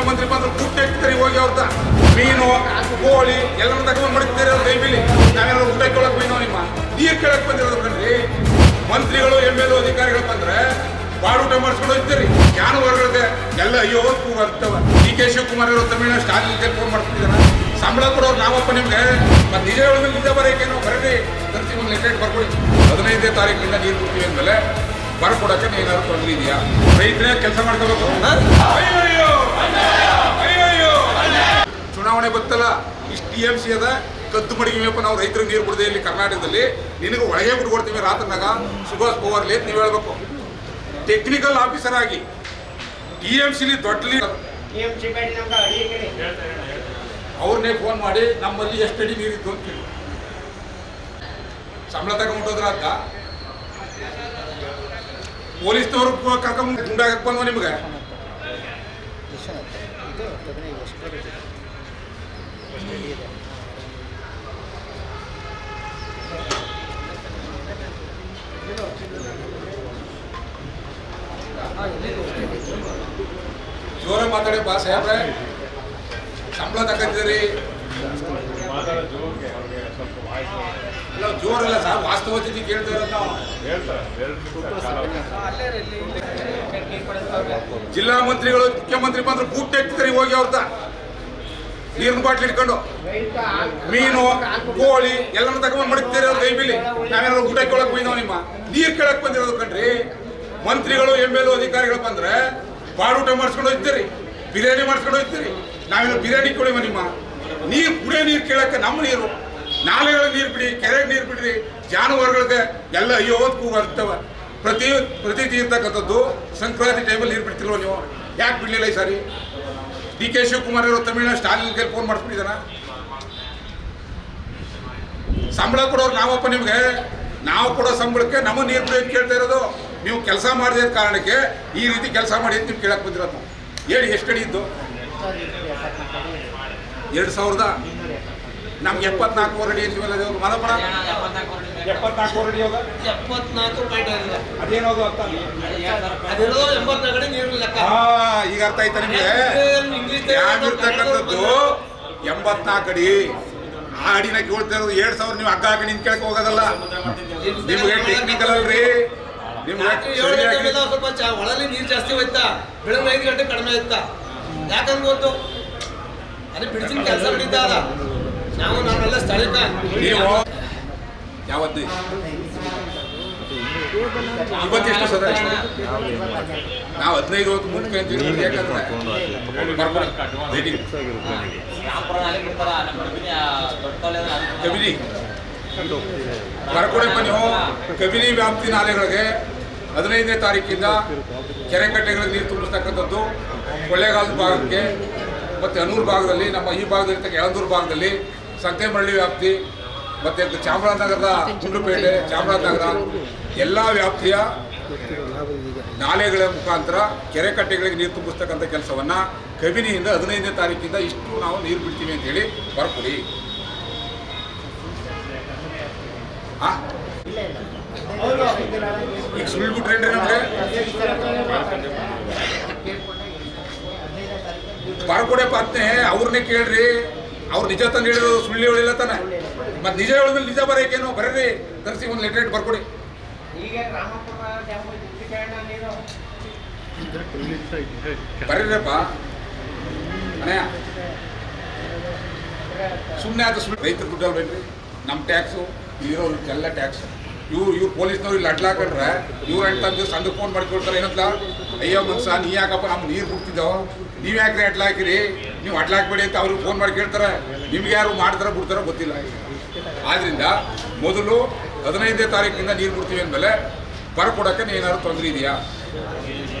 ಮುಖ್ಯಮಂತ್ರಿ ಬಂದ್ರೆ ಊಟ ಇರ್ತಾರೆ ಹೋಗಿ ಅವ್ರದ ಮೀನು ಕೋಳಿ ಎಲ್ಲರೂ ತಗೊಂಡು ಮಡಗ್ತಾರೆ ಅವ್ರ ಕೈಬಿಲಿ ನಾವೇನಾದ್ರು ಊಟ ಕೇಳಕ್ ಬೈನೋ ನಿಮ್ಮ ನೀರು ಕೇಳಕ್ ಬಂದಿರೋದು ಕಣ್ರಿ. ಮಂತ್ರಿಗಳು MLA ಅಧಿಕಾರಿಗಳು ಬಂದ್ರೆ ಬಾಡೂಟ ಮಾಡಿಸ್ಕೊಂಡು ಹೋಗ್ತೀರಿ ಜಾನುವಾರುಗಳಿಗೆ ಎಲ್ಲ ಅಯ್ಯೋ ಕೂಗಾಗ್ತವ. DK ಶಿವಕುಮಾರ್ ಅವರು ತಮಿಳ್ನಾಡು ಸ್ಟಾಲಿನ್ ಫೋನ್ ಮಾಡ್ತಿದ್ದಾರೆ ಸಂಬಳ ಕೊಡೋರು ನಾವಪ್ಪ ನಿಮ್ಗೆ ಮತ್ತೆ ನಿಜ ಹೇಳಿದ್ರೆ ನಿಜ ಬರೋಕೇನೋ ಬರೀ ತರಿಸಿ ಒಂದು ಲೆಟರ್ ಬರ್ಕೊಡಿ 15ನೇ ತಾರೀಕಿನಿಂದ ನೀರು ಕೊಡ್ತೀವಿ ಅಂದಮೇಲೆ ಬರ್ಕೊಡಕ್ಕೆ ಏನಾದ್ರು ತೊಂದರೆ ಇದೆಯಾ? ರೈತರೇ ಕೆಲಸ ಮಾಡ್ಕೋಬೇಕು. ಚುನಾವಣೆ ಗೊತ್ತಲ್ಲ ಇಷ್ಟು TMC ಅದ ಕದ್ದು ಮಡಿಗೆಯಪ್ಪ ನಾವು ರೈತರಿಗೆ ನೀರು ಕೊಡದೆ ಇಲ್ಲಿ ಕರ್ನಾಟಕದಲ್ಲಿ ನಿನಗೆ ಒಳಗೆ ಬಿಟ್ಕೊಡ್ತೀವಿ ರಾತ್ರಿನಾಗ ಸುಭಾಷ್ ಪವಾರ್ಲಿ ಅಂತ ನೀವು ಹೇಳ್ಬೇಕು. ಟೆಕ್ನಿಕಲ್ ಆಫೀಸರ್ ಆಗಿ TMCಲಿ ದೊಡ್ಡ ಅವ್ರನ್ನೇ ಫೋನ್ ಮಾಡಿ ನಮ್ಮಲ್ಲಿ ಎಷ್ಟು ಅಡಿ ನೀರಿದ್ದು ಅಂತ ಕೇಳಿ ಸಂಬಳ ತಗೊಂಡ್ಬಿಟ್ಟೋದ್ರ ಅಂತ ಪೊಲೀಸ್ನವ್ರು ಕರ್ಕೊಂಡ್ ಗುಂಡಾಗಕ್ಕೆ ಬಂದ್ವ ನಿಮ್ಗೆ. ಜೋರ ಮಾತಾಡಿ ಬಾ ಸಾಹೇಬ್ರೆ, ಸಂಬಳ ತಗೊಂಡಿದ್ದೀರಿ ಅಲ್ಲ ಜೋರಲ್ಲ ಸರ್, ವಾಸ್ತವತೆ ಕೇಳ್ತಾ ಇರೋದು ನಾವು. ಜಿಲ್ಲಾ ಮಂತ್ರಿಗಳು ಮುಖ್ಯಮಂತ್ರಿ ಬಂದ್ರೆ ಊಟ ಇರ್ತಾರೆ ಹೋಗಿ ಅವ್ರದ ನೀರಿನ ಬಾಟ್ಲಿ ಇಟ್ಕೊಂಡು ಮೀನು ಕೋಳಿ ಎಲ್ಲರೂ ತಗೊಂಡು ಮಡಗ್ತಾರೆ ಅವ್ರ ಕೈಬಿಲಿ ನಾವೇನಾದ್ರು ಊಟ ಕೇಳಕ್ ಬೈನೋ ನಿಮ್ಮ ನೀರು ಕೇಳಕ್ ಬಂದಿರೋದು ಕಣ್ರಿ. ಮಂತ್ರಿಗಳು MLA ಅಧಿಕಾರಿಗಳು ಬಂದ್ರೆ ಬಾಡೂಟ ಮಾಡಿಸ್ಕೊಂಡು ಹೋಗ್ತೀರಿ ಬಿರಿಯಾನಿ ಮಾಡಿಸ್ಕೊಂಡು ಹೋಗ್ತೀರಿ ನಾವೇನೋ ಬಿರಿಯಾನಿ ಕೊಡಿವ ನಿಮ್ಮ ನೀರು ಕುಡಿಯೋ ನೀರು ಕೇಳಕ್ಕೆ ನಮ್ಮ ನೀರು ನಾಲೆಗಳ ನೀರು ಬಿಡಿ ಕೆರೆಗೆ ನೀರು ಬಿಡ್ರಿ ಜಾನುವಾರುಗಳಿಗೆ ಎಲ್ಲ ಅಯ್ಯೋ ಕೂಗಾಗ್ತವ. ಪ್ರತಿ ತೀರ್ತಕ್ಕಂಥದ್ದು ಸಂಕ್ರಾಂತಿ ಟೈಮಲ್ಲಿ ನೀರು ಬಿಡ್ತಿಲ್ವ ನೀವು? ಯಾಕೆ ಬಿಡಲಿಲ್ಲ ಈ ಸಾರಿ? DK ಶಿವಕುಮಾರ್ ಅವರು ತಮಿಳ್ನಾಡು ಸ್ಟಾಲಿನ್ ಕೈಲಿ ಫೋನ್ ಮಾಡಿಸ್ಬಿಟ್ಟಿದ್ದಾನ. ಸಂಬಳ ಕೊಡೋರು ನಾವಪ್ಪ ನಿಮ್ಗೆ, ನಾವು ಕೊಡೋ ಸಂಬಳಕ್ಕೆ ನಮ್ಮ ನೀರು ಬಿಡಿ ಅಂತ ಕೇಳ್ತಾ ಇರೋದು. ನೀವು ಕೆಲಸ ಮಾಡದೇ ಕಾರಣಕ್ಕೆ ಈ ರೀತಿ ಕೆಲಸ ಮಾಡಿ ಅಂತ ನೀವು ಕೇಳಕ್ಕೆ ಬಂದಿರೋದು. ಹೇಳಿ ಎಷ್ಟು ಅಡಿ ಇದ್ದು? 2000 ನಮ್ಗೆ 74 ಅಡಿ ಅಂತೀವಲ್ಲ ಮದಪಡ 74 ಅಡಿ ಹೋಗ 74.5 ಅದೇನೋದು ಅರ್ಥ ಈಗ ಅರ್ಥ ಆಯ್ತಾ ನಿಮಗೆ? ಯಾವಿರ್ತಕ್ಕಂಥದ್ದು 84 ಅಡಿ ಆ ಅಡಿನ ಕೇಳ್ತಾ ಇರೋದು 2000 ನೀವು ಹಗ್ಗ ಹಾಕಿ ನಿಂತ ಕೇಳಕ್ ಹೋಗೋದಲ್ಲ. ನಿಮ್ಗೆ ಟೆಕ್ನಿಕಲ್ ಅಲ್ರಿ, ನಿಮ್ಗೆ ಸ್ವಲ್ಪ ಒಳಲಿ ನೀರು ಜಾಸ್ತಿ ಹೋಯ್ತಾ ಬೆಳಗ್ಗೆ 5 ಗಂಟೆ ಕಡಿಮೆ ಆಯ್ತಾ ಯಾಕಂದ್ ಗೊತ್ತು ಅದೇ ಬಿಡಿಸಿನ ಕೆಲಸ ನಡೀತಾ ಅಲ್ಲ. ನಾವೆಲ್ಲ ಸ್ಥಳೀಕ ನೀವು ಯಾವತ್ತು ಇವತ್ತೆಷ್ಟು ಸದ ನಾವು 15 ಮುಂಚೆ ಅಂತೀವಿ. ಯಾಕಂದ್ರೆ ಕಬಿನಿ ಬರ್ಕೊಡಪ್ಪ ನೀವು. ಕಬಿನಿ ವ್ಯಾಪ್ತಿ ನಾಲೆಗಳಿಗೆ 15ನೇ ತಾರೀಕಿಂದ ಕೆರೆ ಕಟ್ಟೆಗಳಿಗೆ ನೀರು ತುಂಬಿಸ್ತಕ್ಕಂಥದ್ದು ಕೊಳ್ಳೇಗಾಲದ ಭಾಗಕ್ಕೆ ಮತ್ತು ಅನೂರು ಭಾಗದಲ್ಲಿ ನಮ್ಮ ಈ ಭಾಗದಲ್ಲಿ ಯಳಂದೂರು ಭಾಗದಲ್ಲಿ ಸಂತೆಮರಳಿ ವ್ಯಾಪ್ತಿ ಮತ್ತು ಚಾಮರಾಜನಗರದ ಗುಂಡ್ಲುಪೇಟೆ ಚಾಮರಾಜನಗರ ಎಲ್ಲ ವ್ಯಾಪ್ತಿಯ ನಾಲೆಗಳ ಮುಖಾಂತರ ಕೆರೆ ಕಟ್ಟೆಗಳಿಗೆ ನೀರು ತುಂಬಿಸ್ತಕ್ಕಂಥ ಕೆಲಸವನ್ನು ಕಬಿನಿಯಿಂದ 15ನೇ ತಾರೀಕಿಂದ ಇಷ್ಟು ನಾವು ನೀರು ಬಿಡ್ತೀವಿ ಅಂತೇಳಿ ಬರ್ಕೊಡಿ. ಈಗ ಸುಳ್ಳು ಬಿಟ್ರೇನ್ರಿ ನಮಗೆ ಬರ್ಕೊಡಪ್ಪ ಅತ್ನೆ ಅವ್ರನ್ನೇ ಕೇಳ್ರಿ. ಅವ್ರು ನಿಜ ತಂದು ಹೇಳಿರೋದು ಸುಳ್ಳು ಹೇಳಿಲ್ಲ ತಾನೆ. ಮತ್ತೆ ನಿಜ ಹೇಳಿದ್ಮೇಲೆ ನಿಜ ಬರೋಕೇನೋ ಬರ್ರಿ ತರಿಸಿ ಒಂದು ಲೆಟರ್ ಬರ್ಕೊಡಿ. ಬರ್ರಿರಪ್ಪ ಅಣ್ಣಯ್ಯ ಸುಮ್ಮನೆ ಅದು ಸುಳ್ಳು. ರೈತರ ದುಡ್ಡಲ್ಲಿ ಬೇಡ್ರಿ ನಮ್ಮ ಟ್ಯಾಕ್ಸು ಇರೋರು ಎಲ್ಲ ಟ್ಯಾಕ್ಸ್. ಇವ್ರು ಪೊಲೀಸ್ನವ್ರು ಇಲ್ಲಿ ಅಡ್ಲಾಕೊಂಡ್ರೆ ಇವ್ರು ಅಂತಂದು ಸಂಘ ಫೋನ್ ಮಾಡ್ಕೊಳ್ತಾರೆ ಏನಂತ, ಅಯ್ಯೋ ಮನ್ಸ ನೀ ಯಾಕಪ್ಪ ನಮ್ಮ ನೀರು ಬಿಡ್ತಿದ್ದಾವ ನೀವು ಯಾಕ್ರಿ ಅಡ್ಲಾಕಿರಿ ನೀವು ಅಡ್ಲಾಕ್ಬೇಡಿ ಅಂತ ಅವ್ರಿಗೆ ಫೋನ್ ಮಾಡಿ ಕೇಳ್ತಾರೆ. ನಿಮ್ಗೆ ಯಾರು ಮಾಡ್ತಾರೋ ಬಿಡ್ತಾರೋ ಗೊತ್ತಿಲ್ಲ. ಆದ್ದರಿಂದ ಮೊದಲು 15ನೇ ತಾರೀಕಿನಿಂದ ನೀರು ಬಿಡ್ತೀವಿ ಅಂದಮೇಲೆ ಬರ್ಕೊಡಕ್ಕೆ ಏನಾದ್ರು ತೊಂದರೆ ಇದೆಯಾ?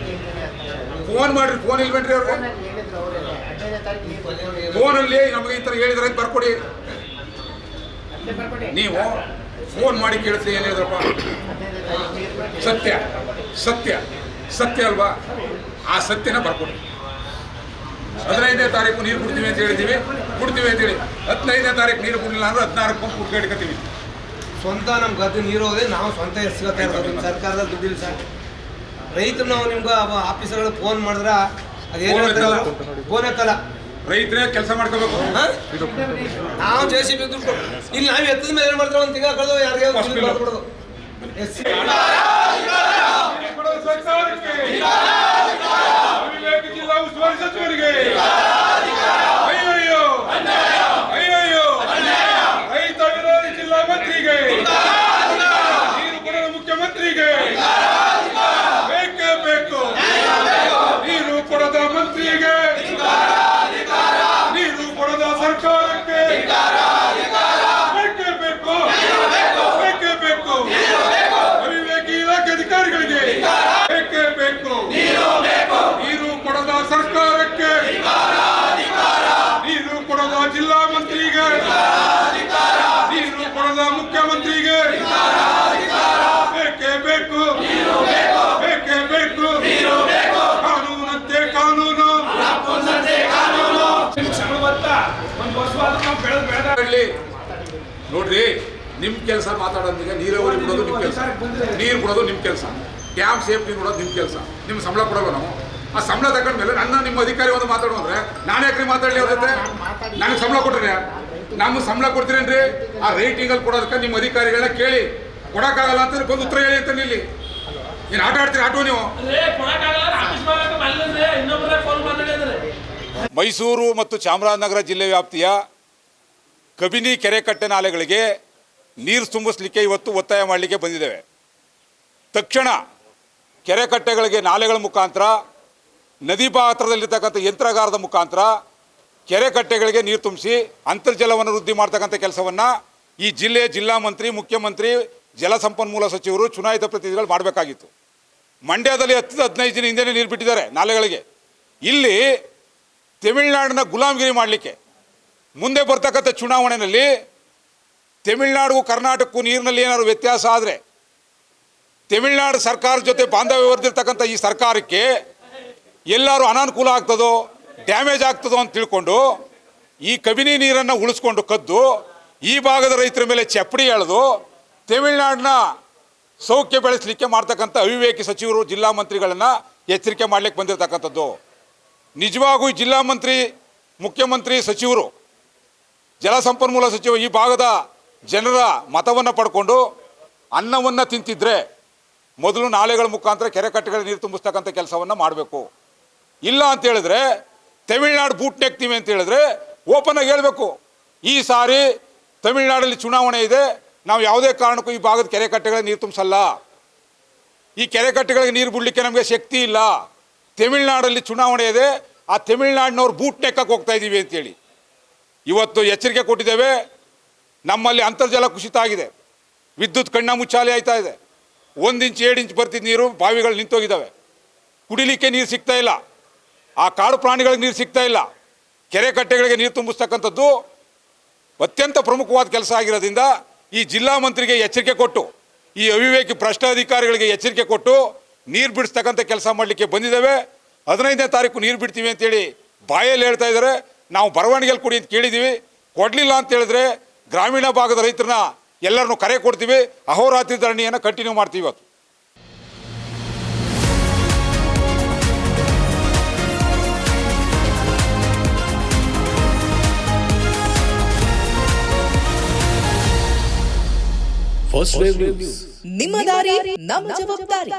ಫೋನ್ ಮಾಡ್ರಿ. ಫೋನ್ ಇಲ್ವೇನ್ರಿ ಅವ್ರಿಗೆ? ಫೋನಲ್ಲಿ ನಮಗೆ ಈ ಥರ ಹೇಳಿದ್ರೆ ಅಂತ ಬರ್ಕೊಡಿ. ನೀವು ಫೋನ್ ಮಾಡಿ ಕೇಳಿದ್ರೆ ಏನು ಹೇಳಿದ್ರಪ್ಪ? ಸತ್ಯ ಸತ್ಯ ಸತ್ಯ ಅಲ್ವಾ? ಆ ಸತ್ಯನ ಬರ್ಕೊಡಿ. 15ನೇ ತಾರೀಕು ನೀರು ಬಿಡ್ತೀವಿ ಅಂತ ಹೇಳಿದ್ದೀವಿ, ಬಿಡ್ತೀವಿ ಅಂತೇಳಿ 15ನೇ ತಾರೀಕು ನೀರು ಬಿಡಲಿಲ್ಲ ಅಂದ್ರೆ 16 ಪಂಪ್ ಕುಟ್ಟಿ ಇಟ್ಕೊತೀವಿ. ಸ್ವಂತ ನಮ್ಮ ಗದ್ದೆ ನೀರು ಹೋದ್ರೆ ನಾವು ಸ್ವಂತ ಎಸ್ಕೊತಾ ಇರ್ತೀವಿ. ಸರ್ಕಾರದ ದುಡ್ಡಿಲ್ಲ ಸರ್. ರೈತರು ನಾವು ನಿಮ್ಗೆ ಆಫೀಸರ್ಗಳು ಫೋನ್ ಮಾಡಿದ್ರೆ ಅದೇನು ಫೋನ್ ಎತ್ತಲ್ಲ. ರೈತರೇ ಕೆಲಸ ಮಾಡ್ಕೋಬೇಕು. ನಾವು JCB ದುಡ್ಡು ಇಲ್ಲಿ ನಾವು ಎತ್ತದ ಮೇಲೆ ಏನು ಮಾಡ್ತಾರೆ, ಒಂದು ತಿಂಗಳ ಕಳೆದು ಯಾರಿಗೆ ಮಾಡ್ಬಿಡೋದು. ಜಿಲ್ಲಾ ಉಸ್ತುವಾರಿ ಸಚಿವರಿಗೆ ಅಯ್ಯಯ್ಯೋ ಅಯ್ಯಯ್ಯೋ, ರೈತ ವಿರೋಧಿ ಜಿಲ್ಲಾ ಮಂತ್ರಿಗೆ, ನೀರು ಕೊಡದ ಮುಖ್ಯಮಂತ್ರಿಗೆ ಬೇಕೇ ಬೇಕು. ನೀರು ಕೊಡದ ಮಂತ್ರಿಗೆ, ನೀರು ಕೊಡದ ಸರ್ಕಾರಕ್ಕೆ ಬೇಕೇ ಬೇಕು, ಬೇಕೇ ಬೇಕು. ಅವಿವೇಕಿ ಇಲಾಖೆ ಅಧಿಕಾರಿಗಳಿಗೆ ಬೇಕೇ ಬೇಕು. ನೀರು ಕೊಡದ ಸರ್ಕಾರಕ್ಕೆ, ನೀರು ಕೊಡದ ಜಿಲ್ಲಾ ಮಂತ್ರಿಗೆ, ನೀರು ಕೊಡದ ಮುಖ್ಯಮಂತ್ರಿಗೆ ಬೇಕೇ ಬೇಕು, ಬೇಕೇ ಬೇಕು. ಕಾನೂನಂತೆ ಕಾನೂನು. ನೋಡ್ರಿ, ನಿಮ್ ಕೆಲಸ ಮಾತಾಡೋದಿಗೆ ನೀರಾವರಿ ಬಿಡೋದು ನಿಮ್ ಕೆಲಸ, ನೀರು ಬಿಡೋದು ನಿಮ್ ಕೆಲಸ, ಡ್ಯಾಮ್ ಸೇಫ್ಟಿ ನೋಡೋದು ನಿಮ್ ಕೆಲಸ. ನಿಮ್ಗೆ ಸಂಬಳ ಕೊಡೋಲ್ಲ ನಾವು. ಆ ಸಂಬಳ ತಗೊಂಡ್ಮೇಲೆ ನಿಮ್ಮ ಅಧಿಕಾರಿ ಒಂದು ಮಾತಾಡೋದ್ರೆ ನಾನು ಯಾಕ್ರಿ ಮಾತಾಡಲಿ ಅವ್ರ ಜೊತೆ? ನನಗೆ ಸಂಬಳ ಕೊಟ್ರೆ ನಮ್ಗೆ ಸಂಬಳ ಕೊಡ್ತೀರೇನ್ರಿ? ಆ ರೈಟಿಂಗಲ್ಲಿ ಕೊಡೋದಕ್ಕೆ ನಿಮ್ಮ ಅಧಿಕಾರಿಗಳನ್ನ ಕೇಳಿ. ಕೊಡೋಕ್ಕಾಗಲ್ಲ ಅಂತ ಬಂದು ಉತ್ತರ ಹೇಳಿ ಅಂತ ಇಲ್ಲಿ ಏನು ಆಟ ಆಡ್ತೀರಿ? ಆಟೋ ನೀವು. ಮೈಸೂರು ಮತ್ತು ಚಾಮರಾಜನಗರ ಜಿಲ್ಲೆ ವ್ಯಾಪ್ತಿಯ ಕಬಿನಿ ಕೆರೆಕಟ್ಟೆ ನಾಲೆಗಳಿಗೆ ನೀರು ತುಂಬಿಸಲಿಕ್ಕೆ ಇವತ್ತು ಒತ್ತಾಯ ಮಾಡಲಿಕ್ಕೆ ಬಂದಿದ್ದೇವೆ. ತಕ್ಷಣ ಕೆರೆಕಟ್ಟೆಗಳಿಗೆ ನಾಲೆಗಳ ಮುಖಾಂತರ, ನದಿ ಪಾತ್ರದಲ್ಲಿರ್ತಕ್ಕಂಥ ಯಂತ್ರಗಾರದ ಮುಖಾಂತರ ಕೆರೆಕಟ್ಟೆಗಳಿಗೆ ನೀರು ತುಂಬಿಸಿ ಅಂತರ್ಜಲವನ್ನು ವೃದ್ಧಿ ಮಾಡ್ತಕ್ಕಂಥ ಕೆಲಸವನ್ನು ಈ ಜಿಲ್ಲೆಯ ಜಿಲ್ಲಾ ಮಂತ್ರಿ, ಮುಖ್ಯಮಂತ್ರಿ, ಜಲಸಂಪನ್ಮೂಲ ಸಚಿವರು, ಚುನಾಯಿತ ಪ್ರತಿನಿಧಿಗಳು ಮಾಡಬೇಕಾಗಿತ್ತು. ಮಂಡ್ಯದಲ್ಲಿ 10-15 ದಿನ ಹಿಂದೆಯೇ ನೀರು ಬಿಟ್ಟಿದ್ದಾರೆ ನಾಲೆಗಳಿಗೆ. ಇಲ್ಲಿ ತಮಿಳುನಾಡಿನ ಗುಲಾಮಗಿರಿ ಮಾಡಲಿಕ್ಕೆ ಮುಂದೆ ಬರ್ತಕ್ಕಂಥ ಚುನಾವಣೆಯಲ್ಲಿ ತಮಿಳುನಾಡಿಗೂ ಕರ್ನಾಟಕಕ್ಕೂ ನೀರಿನಲ್ಲಿ ಏನಾದರೂ ವ್ಯತ್ಯಾಸ ಆದರೆ, ತಮಿಳುನಾಡು ಸರ್ಕಾರದ ಜೊತೆ ಬಾಂಧವ್ಯ ಹೊರದಿರ್ತಕ್ಕಂಥ ಈ ಸರ್ಕಾರಕ್ಕೆ ಎಲ್ಲರೂ ಅನಾನುಕೂಲ ಆಗ್ತದೋ, ಡ್ಯಾಮೇಜ್ ಆಗ್ತದೋ ಅಂತ ತಿಳ್ಕೊಂಡು ಈ ಕಬಿನಿ ನೀರನ್ನು ಉಳಿಸ್ಕೊಂಡು ಕದ್ದು ಈ ಭಾಗದ ರೈತರ ಮೇಲೆ ಚಪ್ಪಡಿ ಎಳೆದು ತಮಿಳುನಾಡಿನ ಸೌಖ್ಯ ಬೆಳೆಸಲಿಕ್ಕೆ ಮಾಡ್ತಕ್ಕಂಥ ಅವಿವೇಕಿ ಸಚಿವರು, ಜಿಲ್ಲಾ ಮಂತ್ರಿಗಳನ್ನು ಎಚ್ಚರಿಕೆ ಮಾಡಲಿಕ್ಕೆ ಬಂದಿರತಕ್ಕಂಥದ್ದು. ನಿಜವಾಗೂ ಈ ಜಿಲ್ಲಾ ಮಂತ್ರಿ, ಮುಖ್ಯಮಂತ್ರಿ, ಸಚಿವರು, ಜಲಸಂಪನ್ಮೂಲ ಸಚಿವ ಈ ಭಾಗದ ಜನರ ಮತವನ್ನು ಪಡ್ಕೊಂಡು ಅನ್ನವನ್ನು ತಿಂತಿದ್ರೆ ಮೊದಲು ನಾಲೆಗಳ ಮುಖಾಂತರ ಕೆರೆಕಟ್ಟೆಗಳ ನೀರು ತುಂಬಿಸ್ತಕ್ಕಂಥ ಕೆಲಸವನ್ನು ಮಾಡಬೇಕು. ಇಲ್ಲ ಅಂತ ಹೇಳಿದ್ರೆ ತಮಿಳುನಾಡು ಬೂಟ್ ನೆಕ್ತೀವಿ ಅಂತ ಹೇಳಿದ್ರೆ ಓಪನ್ ಆಗಿ ಹೇಳಬೇಕು, ಈ ಸಾರಿ ತಮಿಳುನಾಡಲ್ಲಿ ಚುನಾವಣೆ ಇದೆ, ನಾವು ಯಾವುದೇ ಕಾರಣಕ್ಕೂ ಈ ಭಾಗದ ಕೆರೆಕಟ್ಟೆಗಳ ನೀರು ತುಂಬಿಸಲ್ಲ, ಈ ಕೆರೆಕಟ್ಟೆಗಳಿಗೆ ನೀರು ಬಿಡಲಿಕ್ಕೆ ನಮಗೆ ಶಕ್ತಿ ಇಲ್ಲ, ತಮಿಳುನಾಡಲ್ಲಿ ಚುನಾವಣೆ ಇದೆ, ಆ ತಮಿಳುನಾಡಿನವ್ರು ಬೂಟ್ ನೆಕ್ಕಕ್ಕೆ ಹೋಗ್ತಾ ಇದ್ದೀವಿ ಅಂತೇಳಿ ಇವತ್ತು ಎಚ್ಚರಿಕೆ ಕೊಟ್ಟಿದ್ದೇವೆ. ನಮ್ಮಲ್ಲಿ ಅಂತರ್ಜಲ ಕುಸಿತ ಆಗಿದೆ, ವಿದ್ಯುತ್ ಕಣ್ಣ ಮುಚ್ಚಾಲೆ ಆಯ್ತಾ ಇದೆ, 1 ಇಂಚ್ 2 ಇಂಚ್ ಬರ್ತಿದ್ದ ನೀರು ಬಾವಿಗಳು ನಿಂತೋಗಿದ್ದಾವೆ, ಕುಡಿಲಿಕ್ಕೆ ನೀರು ಸಿಗ್ತಾ ಇಲ್ಲ, ಆ ಕಾಡು ಪ್ರಾಣಿಗಳಿಗೆ ನೀರು ಸಿಗ್ತಾ ಇಲ್ಲ. ಕೆರೆಕಟ್ಟೆಗಳಿಗೆ ನೀರು ತುಂಬಿಸ್ತಕ್ಕಂಥದ್ದು ಅತ್ಯಂತ ಪ್ರಮುಖವಾದ ಕೆಲಸ ಆಗಿರೋದ್ರಿಂದ ಈ ಜಿಲ್ಲಾ ಮಂತ್ರಿಗೆ ಎಚ್ಚರಿಕೆ ಕೊಟ್ಟು, ಈ ಅವಿವೇಕಿ ಭ್ರಷ್ಟ ಅಧಿಕಾರಿಗಳಿಗೆ ಎಚ್ಚರಿಕೆ ಕೊಟ್ಟು ನೀರು ಬಿಡಿಸ್ತಕ್ಕಂಥ ಕೆಲಸ ಮಾಡಲಿಕ್ಕೆ ಬಂದಿದ್ದೇವೆ. 15ನೇ ತಾರೀಕು ನೀರು ಬಿಡ್ತೀವಿ ಅಂತೇಳಿ ಬಾಯಲ್ಲಿ ಹೇಳ್ತಾ ಇದ್ದಾರೆ. ನಾವು ಬರವಣಿಗೆಯಲ್ಲಿ ಕೊಡಿ ಅಂತ ಕೇಳಿದ್ದೀವಿ, ಕೊಡಲಿಲ್ಲ ಅಂತ ಹೇಳಿದ್ರೆ ಗ್ರಾಮೀಣ ಭಾಗದ ರೈತರನ್ನ ಎಲ್ಲರನ್ನೂ ಕರೆ ಕೊಡ್ತೀವಿ, ಅಹೋರಾತ್ರಿ ಧರಣಿಯನ್ನು ಕಂಟಿನ್ಯೂ ಮಾಡ್ತೀವಿ. ಇವತ್ತು ಫಸ್ಟ್ ವೇವ್ ನ್ಯೂಸ್, ನಿಮ್ಮ ದಾರಿ ನಮ್ಮ ಜವಾಬ್ದಾರಿ.